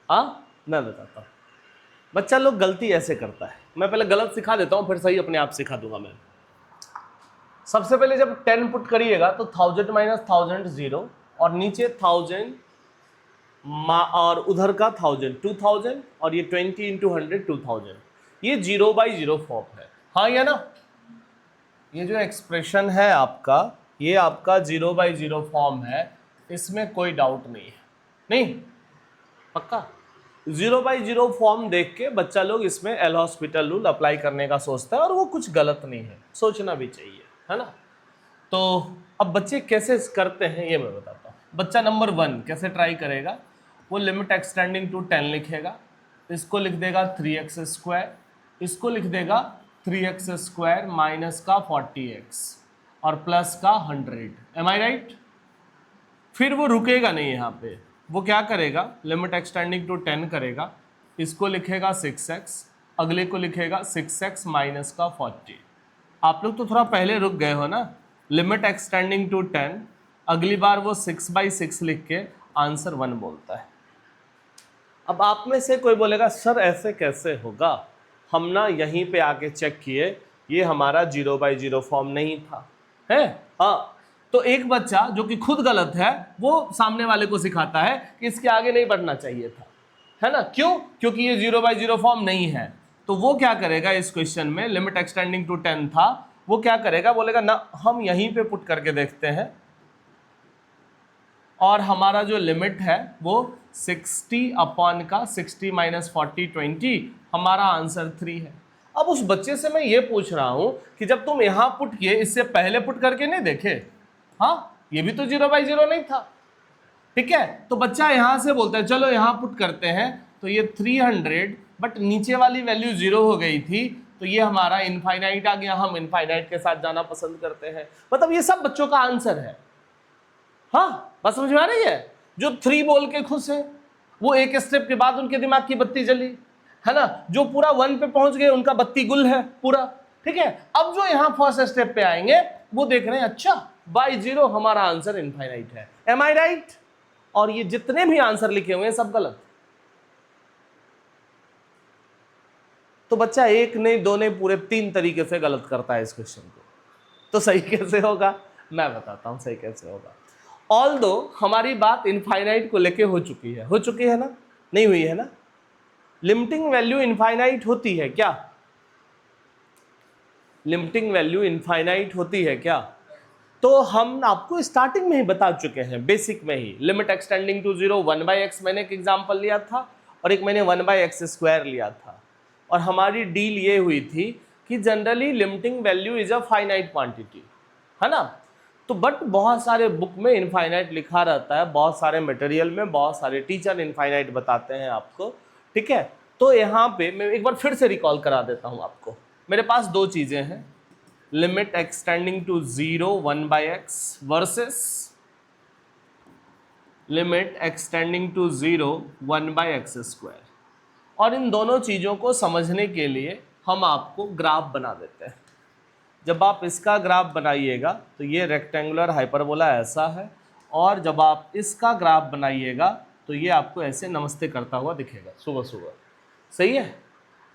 हाँ, मैं बताता हूँ। बच्चा लोग गलती ऐसे करता है, मैं पहले गलत सिखा देता हूँ, फिर सही अपने आप सिखा दूंगा मैं। सबसे पहले जब 10 पुट करिएगा तो 1000 माइनस 1000 0, और नीचे 1000 और उधर का 1000 2000, और ये 20 इंटू 100 2000, ये 0/0 फॉर्म है, हाँ या ना? ये जो एक्सप्रेशन है आपका, ये आपका 0/0 फॉर्म है, इसमें कोई डाउट नहीं है, नहीं पक्का? 0/0 फॉर्म देख के बच्चा लोग इसमें एल हॉस्पिटल रूल अप्लाई करने का सोचता है, और वो कुछ गलत नहीं है, सोचना भी चाहिए, है ना? तो अब बच्चे कैसे करते हैं ये मैं बताता हूँ। बच्चा नंबर 1 कैसे ट्राई करेगा, वो लिमिट एक्सटेंडिंग टू 10 लिखेगा, इसको लिख देगा 3x², इसको लिख देगा 3x² माइनस का 40x और प्लस का 100, एम आई राइट? फिर वो रुकेगा नहीं यहाँ पे, वो क्या करेगा, लिमिट एक्सटेंडिंग टू 10 करेगा, इसको लिखेगा 6x, अगले को लिखेगा 6x माइनस का 40। आप लोग तो थोड़ा पहले रुक गए हो ना, लिमिट एक्सटेंडिंग टू 10, अगली बार वो 6/6 लिख के आंसर 1 बोलता है। अब आप में से कोई बोलेगा सर ऐसे कैसे होगा, हम ना यहीं पे आके चेक किए, ये हमारा 0/0 फॉर्म नहीं था, है? हाँ, तो एक बच्चा जो कि खुद गलत है वो सामने वाले को सिखाता है कि इसके आगे नहीं बढ़ना चाहिए था, है ना? क्यों? क्योंकि ये 0/0 फॉर्म नहीं है। तो वो क्या करेगा, इस क्वेश्चन में लिमिट एक्सटेंडिंग टू 10 था, वो क्या करेगा, बोलेगा ना हम यहीं पे पुट करके देखते हैं, और हमारा जो लिमिट है वो 60 अपॉन का 60 माइनस 40 20, हमारा आंसर 3 है। अब उस बच्चे से मैं ये पूछ रहा हूं कि जब तुम यहां पुट किए, इससे पहले पुट करके नहीं देखे? हाँ, ये भी तो 0/0 नहीं था, ठीक है? तो बच्चा यहां से बोलता है चलो यहां पुट करते हैं, तो ये 300, बट नीचे वाली वैल्यू 0 हो गई थी, तो ये हमारा इनफाइनाइट आ गया, हम इनफाइनाइट के साथ जाना पसंद करते हैं। मतलब ये सब बच्चों का आंसर है। हाँ, बात समझ में आ रही है? जो 3 बोल के खुश है, वो एक स्टेप के बाद उनके दिमाग की बत्ती जली, है ना? जो पूरा 1 पे पहुंच गए उनका बत्ती गुल है पूरा, ठीक है? अब जो यहां फर्स्ट स्टेप पे आएंगे वो देख रहे हैं अच्छा बाई 0 हमारा आंसर इनफाइनाइट है, एम आई राइट? और ये जितने भी आंसर लिखे हुए हैं सब गलत। तो बच्चा एक नहीं, दो नहीं, पूरे 3 तरीके से गलत करता है इस क्वेश्चन को। तो सही कैसे होगा, मैं बताता हूं सही कैसे होगा। ऑल्दो हमारी बात इनफाइनाइट को लेके हो चुकी है ना? नहीं हुई है ना? लिमिटिंग वैल्यू इनफाइनाइट होती है क्या? लिमिटिंग वैल्यू इनफाइनाइट होती है क्या? तो हम आपको स्टार्टिंग में ही बता चुके हैं, बेसिक में ही। लिमिट एक्सटेंडिंग टू 0 1/x मैंने एक एग्जांपल लिया था, और एक मैंने 1/x² लिया था, और हमारी डील ये हुई थी कि generally limiting value is a finite quantity, है ना? तो बट बहुत सारे बुक में इनफाइनाइट लिखा रहता है, बहुत सारे मटेरियल में बहुत सारे टीचर इनफाइनाइट बताते हैं आपको, ठीक है? तो यहाँ पे मैं एक बार फिर से रिकॉल करा देता हूँ आपको। मेरे पास 2 चीजें हैं, limit extending to 0 1/x versus limit extending to 0 1/x²। और इन दोनों चीज़ों को समझने के लिए हम आपको ग्राफ बना देते हैं। जब आप इसका ग्राफ बनाइएगा तो ये रेक्टेंगुलर हाइपरबोला ऐसा है, और जब आप इसका ग्राफ बनाइएगा तो ये आपको ऐसे नमस्ते करता हुआ दिखेगा सुबह सुबह, सही है?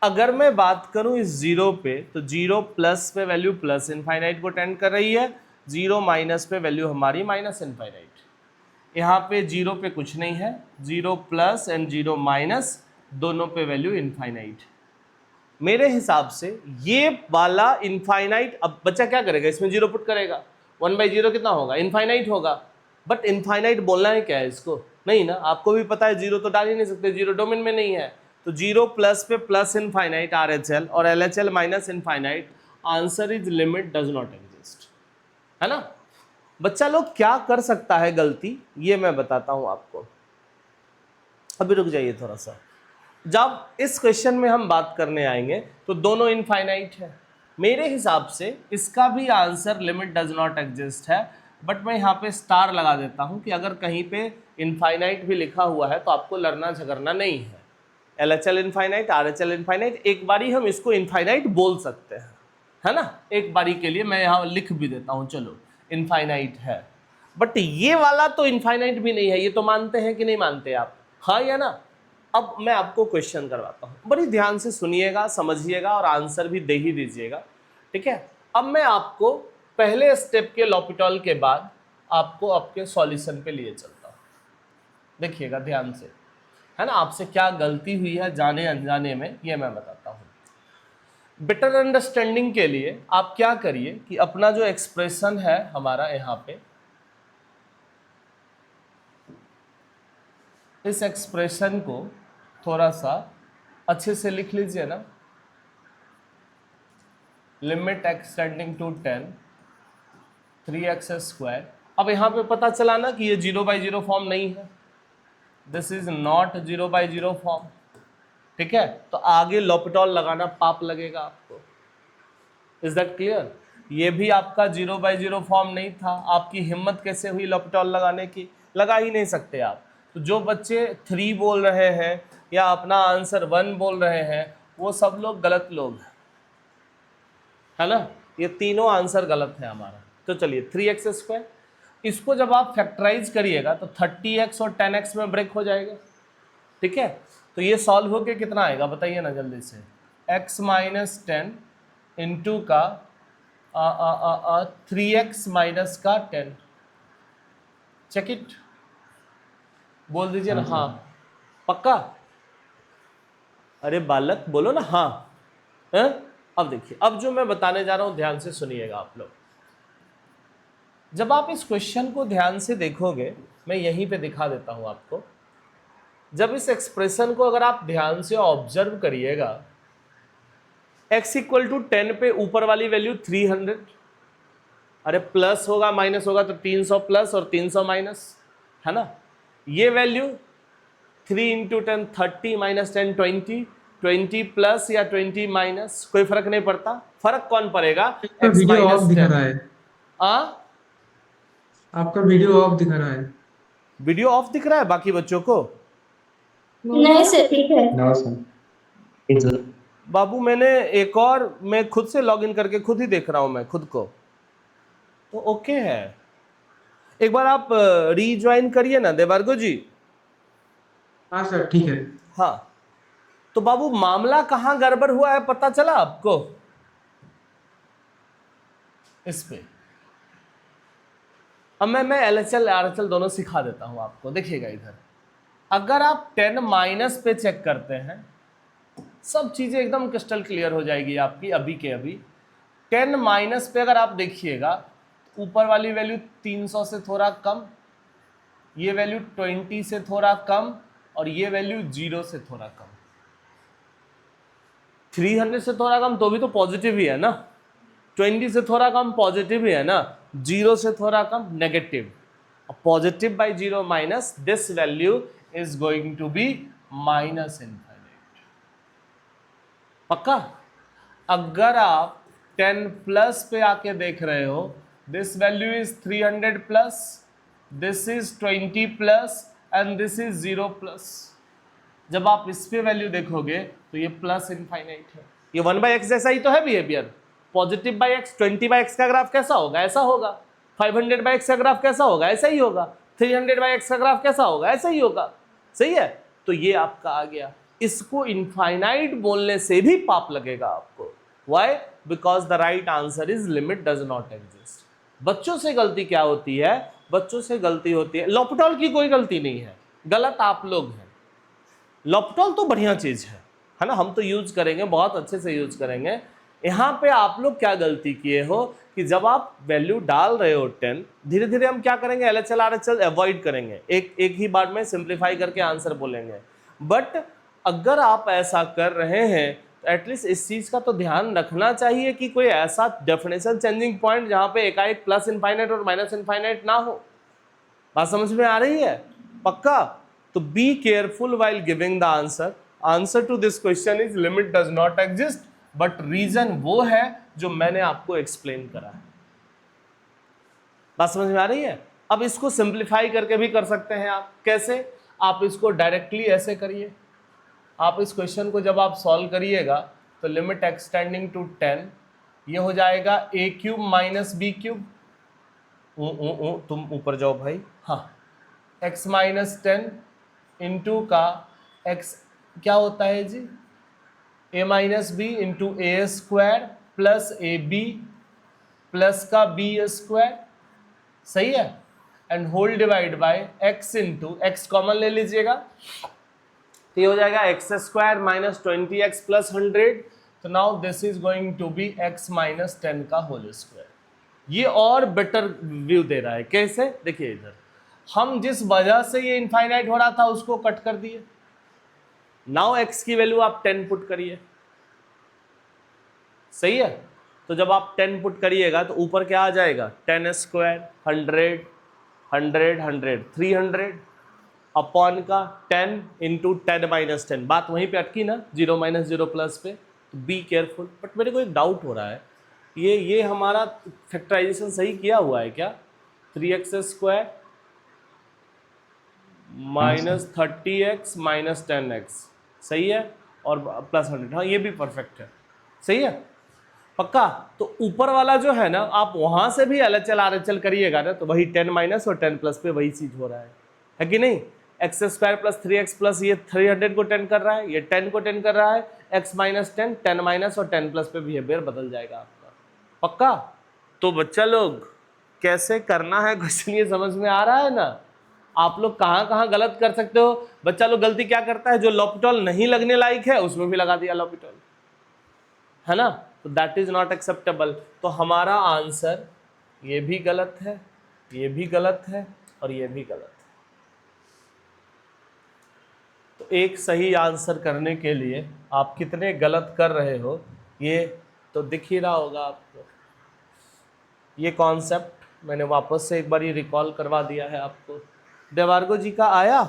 अगर मैं बात करूं इस 0 पे, तो 0 प्लस पे वैल्यू प्लस इनफाइनाइट को टेंड कर रही है, 0 माइनस पे वैल्यू हमारी माइनस इनफाइनाइट। यहाँ पे 0 पे कुछ नहीं है, 0 प्लस एंड 0 माइनस दोनों पे वैल्यू इनफाइनाइट। मेरे हिसाब से ये वाला इनफाइनाइट, अब बच्चा क्या करेगा, इसमें 0 पुट करेगा, 1/0 कितना होगा, इनफाइनाइट होगा। बट इनफाइनाइट बोलना है क्या है इसको? नहीं ना, आपको भी पता है 0 तो डाल ही नहीं सकते, 0 डोमेन में नहीं है। तो 0 प्लस पे प्लस इनफाइनाइट RHL और LHL minus infinite, answer is limit does not exist, है ना? बच्चा लोग क्या कर सकता है गलती, ये मैं बताता हूं आपको। अभी रुक जाइए थोड़ा सा। जब इस क्वेश्चन में हम बात करने आएंगे तो दोनों इनफाइनाइट है। मेरे हिसाब से इसका भी answer limit does not exist है, बट मैं यहाँ पे स्टार लगा देता हूँ कि अगर कहीं पे इनफाइनाइट भी लिखा हुआ है तो आपको लड़ना झगड़ना नहीं है। LHL इनफाइनाइट, RHL इनफाइनाइट, एक बारी हम इसको इनफाइनाइट बोल सकते हैं, है ना? एक बारी के लिए मैं यहाँ लिख भी देता हूँ, चलो इनफाइनाइट है। बट ये वाला तो इनफाइनाइट भी नहीं है, ये तो मानते हैं कि नहीं मानते आप? हाँ या ना? अब मैं आपको क्वेश्चन करवाता हूँ, बड़ी ध्यान से सुनिएगा, समझिएगा और आंसर भी दे ही दीजिएगा, ठीक है। अब मैं आपको पहले स्टेप के लॉपिटॉल के बाद आपको आपके सॉल्यूशन पे लिए चलता हूँ। देखिएगा ध्यान से, है ना, आपसे क्या गलती हुई है जाने अनजाने में, ये मैं बताता हूँ। बेटर अंडरस्टैंडिंग के लिए आप क्या करिए कि अपना जो एक्सप्रेशन है हमारा यहाँ पे, इस एक्सप्रेशन को थोड़ा सा अच्छे से लिख लीजिए ना। Limit extending to 10 3x²। अब यहाँ पे पता चला ना कि ये 0/0 फॉर्म नहीं है, दिस इज नॉट 0/0 फॉर्म, ठीक है। तो आगे लॉपिटॉल लगाना पाप लगेगा आपको। Is that clear? ये भी आपका 0/0 फॉर्म नहीं था, आपकी हिम्मत कैसे हुई लॉपिटॉल लगाने की? लगा ही नहीं सकते आप। तो जो बच्चे 3 बोल रहे हैं या अपना आंसर 1 बोल रहे हैं, वो सब लोग गलत लोग हैं, है ना। ये तीनों आंसर गलत है हमारा। तो चलिए 3x², इसको जब आप फैक्टराइज करिएगा तो 30x और 10x में ब्रेक हो जाएगा, ठीक है। तो ये सॉल्व होके कितना आएगा बताइए ना जल्दी से। x - 10 इंटू का 3x माइनस का 10। चेक इट, बोल दीजिए ना हाँ पक्का। अरे बालक बोलो ना हाँ है? अब देखिए, अब जो मैं बताने जा रहा हूं ध्यान से सुनिएगा आप लोग। जब आप इस क्वेश्चन को ध्यान से देखोगे, मैं यहीं पे दिखा देता हूं आपको। जब इस एक्सप्रेशन को अगर आप ध्यान से ऑब्जर्व करिएगा, x = 10 पे ऊपर वाली वैल्यू 300, अरे प्लस होगा माइनस होगा तो 300 प्लस और 300 माइनस, है ना। ये वैल्यू 3 × 10 30 - 10 20, 20 प्लस या 20 माइनस, कोई फर्क नहीं पड़ता। फर्क कौन पड़ेगा? आपका x वीडियो ऑफ - दिखा 10। रहा है। आ आपका वीडियो ऑफ दिखा रहा है। वीडियो ऑफ दिख रहा है बाकी बच्चों को? नहीं सर ठीक है। No sir. बाबू मैंने एक और, मैं खुद से लॉगिन करके खुद ही देख रहा हूं मैं खुद को, तो ओके है। एक बार आप रीज्वाइन करिए ना देवार्गो जी। हाँ सर ठीक है। हाँ, तो बाबू मामला कहां गड़बड़ हुआ है पता चला आपको? इस पे अब मैं LHL RHL दोनों सिखा देता हूं आपको। देखिएगा इधर, अगर आप 10 माइनस पे चेक करते हैं, सब चीजें एकदम क्रिस्टल क्लियर हो जाएगी आपकी अभी के अभी। 10 माइनस पे अगर आप देखिएगा, ऊपर वाली वैल्यू 300 से थोड़ा कम, ये वैल्यू 20 से थोड़ा कम और ये वैल्यू 0 से थोड़ा कम। 300 से थोड़ा कम तो भी तो पॉजिटिव ही है ना, 20 से थोड़ा कम पॉजिटिव ही है ना, 0 से थोड़ा कम negative. Positive by 0 minus, this value is going to be -∞। पक्का? अगर आप 10 प्लस पे आके देख रहे हो, this value is 300 plus, this is 20 plus and this is 0 plus. जब आप इस पे वैल्यू देखोगे तो ये प्लस इनफाइनाइट है। ये 1/x जैसा ही तो है behaviour. Positive by x, 20/x का ग्राफ कैसा होगा? ऐसा होगा। 500/x का ग्राफ कैसा होगा? ऐसा ही होगा। 300/x का ग्राफ कैसा होगा? ऐसा ही होगा। सही है, तो ये आपका आ गया। इसको इनफाइनाइट बोलने से भी पाप लगेगा आपको। Why? Because the right answer is limit does not exist. बच्चों से गलती क्या होती है? बच्चों से गलती होती है, लॉपिटॉल की कोई गलती नहीं है, गलत आप लोग हैं। लॉपिटॉल तो बढ़िया चीज है ना, हम तो यूज करेंगे, बहुत अच्छे से यूज करेंगे। यहाँ पे आप लोग क्या गलती किए हो कि जब आप वैल्यू डाल रहे हो 10, धीरे धीरे हम क्या करेंगे? LHL RHL अवॉइड करेंगे, एक ही बार में सिंप्लीफाई करके आंसर बोलेंगे। बट अगर आप ऐसा कर रहे हैं तो एटलीस्ट इस चीज का तो ध्यान रखना चाहिए कि कोई ऐसा डेफिनेशन चेंजिंग पॉइंट जहां पे एकाएक प्लस इनफाइनाइट और माइनस इनफाइनाइट ना हो। बात समझ में आ रही है? पक्का? तो be careful while giving the answer. Answer to this question is limit does not exist, but reason वो है जो मैंने आपको एक्सप्लेन करा है। बात समझ में आ रही है? अब इसको सिंप्लीफाई करके भी कर सकते हैं आप। कैसे? आप इसको डायरेक्टली ऐसे करिए। आप इस क्वेश्चन को जब आप सॉल्व करिएगा तो लिमिट एक्सटेंडिंग टू 10, ये हो जाएगा a³ - b³। तुम ऊपर जाओ भाई। हाँ, x - 10 इंटू का एक्स क्या होता है जी, a minus b into a square plus a b plus का बी स्क्वायर, सही है, and whole divide by x into x common ले लीजिएगा तो ये हो जाएगा x square minus 20x plus 100, तो now this is going to be x minus 10 का होल स्क्वायर। ये और बेटर व्यू दे रहा है, कैसे, देखिए इधर हम जिस वजह से ये इनफाइनाइट हो रहा था उसको कट कर दिए, नाउ x की वैल्यू आप 10 पुट करिए, सही है, तो जब आप 10 पुट करिएगा तो ऊपर क्या आ जाएगा, 10 स्क्वायर 100 100 100 300 अपॉन का 10 इंटू 10 माइनस 10, बात वहीं पे अटकी ना, 0 माइनस 0 प्लस पे, तो बी केयरफुल। बट मेरे को एक डाउट हो रहा है, ये हमारा फैक्टराइजेशन सही किया हुआ है क्या, 3x square minus 30x minus 10x, सही है, और प्लस 100, हाँ ये भी परफेक्ट है, सही है, पक्का। तो ऊपर वाला जो है ना, आप वहां से भी LHL RHL करिएगा ना, तो वही 10 माइनस और 10 प्लस पे वही चीज हो रहा है कि नहीं, x square plus 3x plus ये 300 को 10 कर रहा है, ये 10 को 10 कर रहा है, x माइनस 10 10 माइनस और 10 प्लस पे बिहेवियर बदल जाएगा आपका, पक्का। तो बच्चा लोग कैसे करना है क्वेश्चन, ये समझ में आ रहा है ना, आप लोग कहाँ कहाँ गलत कर सकते हो। बच्चा लोग गलती क्या करता है, जो लॉपिटॉल नहीं लगने लायक है उसमें भी लगा दिया लॉपिटॉल, है ना, तो दैट इज नॉट एक्सेप्टेबल। तो हमारा आंसर ये भी गलत है, ये भी गलत है और ये भी गलत है। तो एक सही आंसर करने के लिए आप कितने गलत कर रहे हो ये तो दिख ही रहा होगा आपको। ये कॉन्सेप्ट मैंने वापस से एक बार ये रिकॉल करवा दिया है आपको। देवार्गो जी का आया